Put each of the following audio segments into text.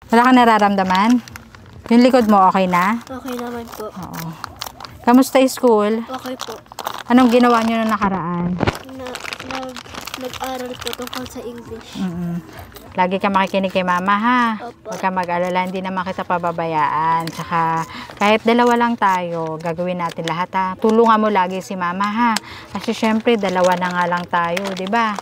Wala kang nararamdaman? Yung likod mo okay na? Okay naman po. Oo. Kamusta yung school? Okay po. Anong ginawa nyo na nakaraan? Nag-aral po tungkol sa English. Lagi ka makikinig kay mama ha. Opo. Huwag ka mag-alala, hindi naman kita pababayaan. Tsaka kahit dalawa lang tayo, gagawin natin lahat ha. Tulungan mo lagi si mama ha. Kasi syempre dalawa na nga lang tayo, di ba?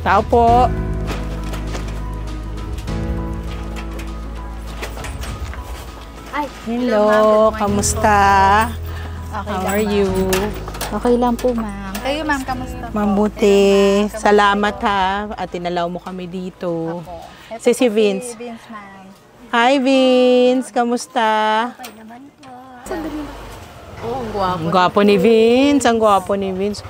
Tao po. Ay, Hello, kamusta? Okay How are you? Okay lang po, ma'am. Kayo, ma'am, kamusta po? Mabuti. Salamat ha. At tinalaw mo kami dito. Ito Si po Vince. Si Vince, ma'am. Hi Vince, kamusta? okay naman po. Oh, ang gwapo ni Vince. Ang gwapo ni Vince.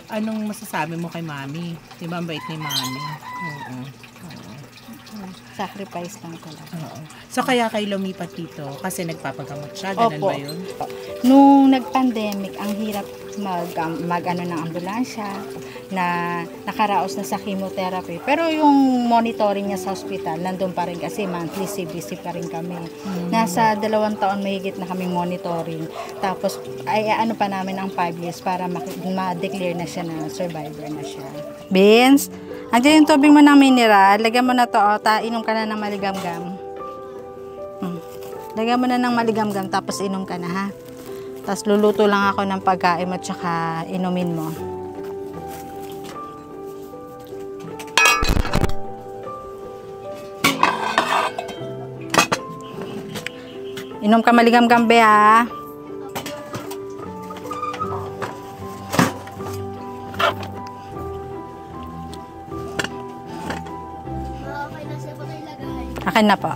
Anong masasabi mo kay Mami? Di ba ang bait ni Mami? Oo. Sacrifice lang talaga. Oo. So kaya kayo lumipat dito kasi nagpapagamot siya, ganun Opo. ba yun? Nung nag-pandemic, ang hirap mag ng ambulansya na nakaraos na sa chemotherapy. Pero yung monitoring niya sa hospital, nandun pa rin kasi monthly CBC pa rin kami. Nasa 2 taon mahigit na kaming monitoring. Tapos, ay ano pa namin ang 5 years para ma-declare na siya na survivor na siya. Vince, andiyan yung tubig mo ng mineral. Lagyan mo na to, inom ka na ng maligamgam. Lagyan mo na ng maligamgam, tapos inom ka na ha. Tapos luluto lang ako ng pagkain mo at saka inumin mo. Inom ka maligamgam, be ha. Okay na siya po na ilagay. Akin na po.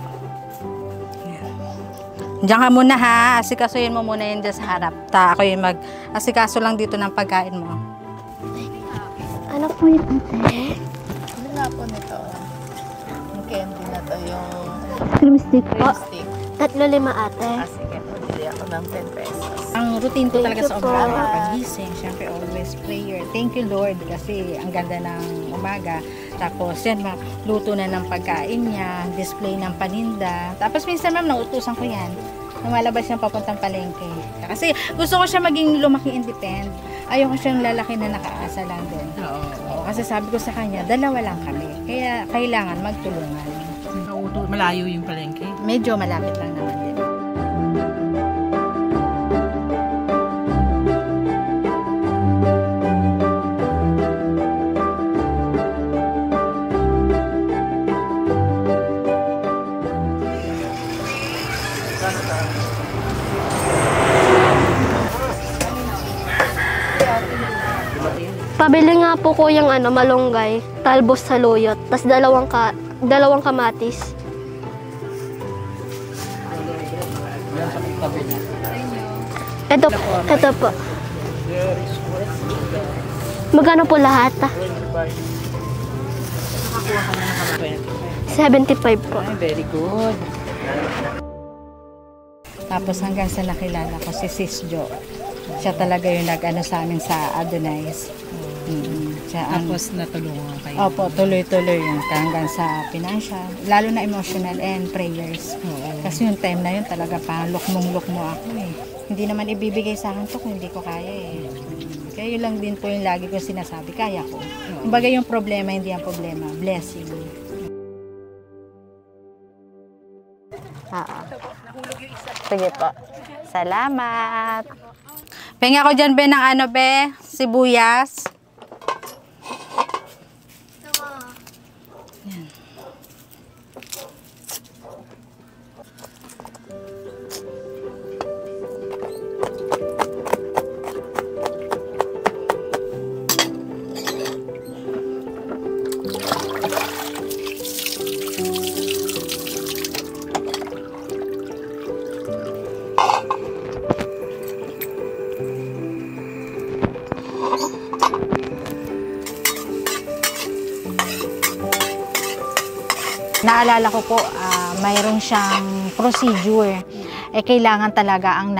Diyan ka muna ha. Asikasuhin mo muna yun dyan sa harap. Ako yung mag-asikaso lang dito ng pagkain mo. Ano po yun, ate? Ano nga po nito? Yung candy na to, yung Cream stick po. stick. 3-5 ate. Sige po, bili ako ng 10 pesos. Ang routine ko talaga sa Thank you po. umaga, pagising, syempre always prayer. Thank you Lord kasi ang ganda ng umaga. Tapos yan, luto na ng pagkain niya, display ng paninda. Tapos minsan ma'am, nautusan ko yan. Lumalabas siyang papuntang palengke. Kasi gusto ko siya maging lumaki independent. Ayoko siyang lalaki na nakaasa lang din. Oo, kasi sabi ko sa kanya, dalawa lang kami. Kaya kailangan magtulungan. Malayo yung palengke. Medyo malapit lang naman din. Pabili nga po ko yung malunggay, talbos sa luyot, tas dalawang kamatis. Ito po. Magkano po lahat? 75 po. Very good. Tapos hanggang sa nakilala ko si Sis Jo. Siya talaga yung nag-ano sa amin sa Adonais. Siya ang, Tapos natulungan kayo. opo, tuloy-tuloy yung hanggang sa financial. Lalo na emotional and prayers. Kasi yung time na yun talaga parang lukmong-lukmo ako eh. Hindi naman ibibigay sa akin to kung hindi ko kaya eh. Kaya yun lang din po yung lagi ko sinasabi, kaya ko. Kumbaga yung problema, hindi ang problema. Blessing. Sige po. Salamat. Penga ko dyan, be, ng ano, be? Sibuyas. Yan. Naalala ko po, mayroon siyang procedure. Kailangan talaga ang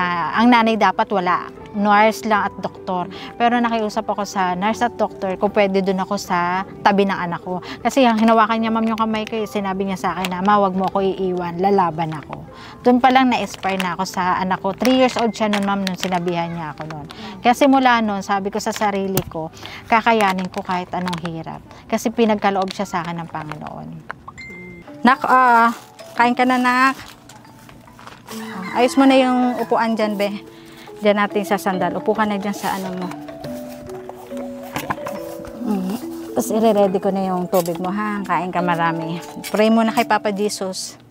nanay dapat wala. Nurse lang at doktor. Pero nakiusap ako sa nurse at doktor kung pwede doon ako sa tabi ng anak ko. Kasi ang hinawakan niya ma'am yung kamay ko, sinabi niya sa akin na wag mo ako iiwan, lalaban ako. Doon pa lang na-inspire na ako sa anak ko. 3 years old siya noon ma'am, nung sinabihan niya ako noon. Kasi mula noon, sabi ko sa sarili ko, kakayanin ko kahit anong hirap. Kasi pinagkaloob siya sa akin ng Panginoon. Nak, kain ka na, nak. Ayos mo na yung upuan dyan, be. Diyan natin sa sandal. Upo ka na dyan sa ano mo. Tapos i-ready ko na yung tubig mo, ha? Kain ka marami. Pray mo na kay Papa Jesus.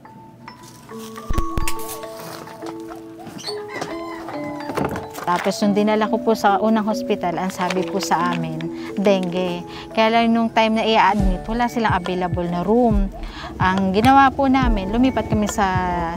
Tapos yung dinala ko po sa unang hospital, ang sabi po sa amin, dengue. Kaya lang nung time na i-admit, wala silang available na room. Ang ginawa po namin, lumipat kami sa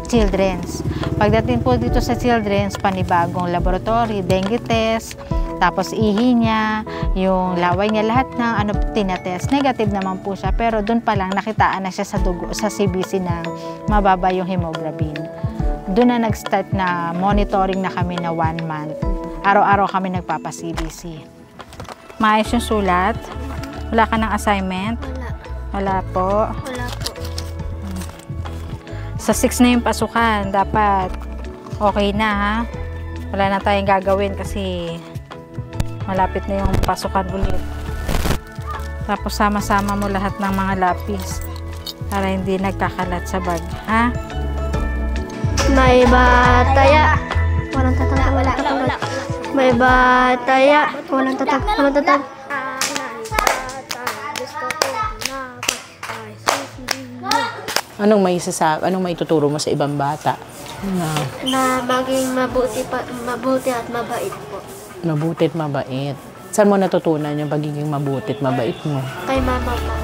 Children's. Pagdating po dito sa Children's, panibagong laboratory, dengue test, tapos ihi niya, yung laway niya, lahat ng tinatest. Negative naman po siya, pero doon pa lang nakitaan na siya sa dugo, sa CBC na mababa yung hemoglobin. Doon na nag-start na monitoring na kami na 1 month. Araw-araw kami nagpapa-CBC. Maayos yung sulat? Wala ka ng assignment? Wala po. Wala po. Sa 6 na yung pasukan, dapat okay na, ha? Wala na tayong gagawin kasi malapit na yung pasukan ulit. Tapos sama-sama mo lahat ng mga lapis para hindi nagkakalat sa bag, ha? May bataya. Walang tatang. Wala. May bataya. Walang tatang. Walang tatang. Anong may tuturo mo sa ibang bata? Na maging mabuti at mabait po. Mabuti at mabait. Saan mo natutunan yung pagiging mabuti at mabait mo? Kay mama po.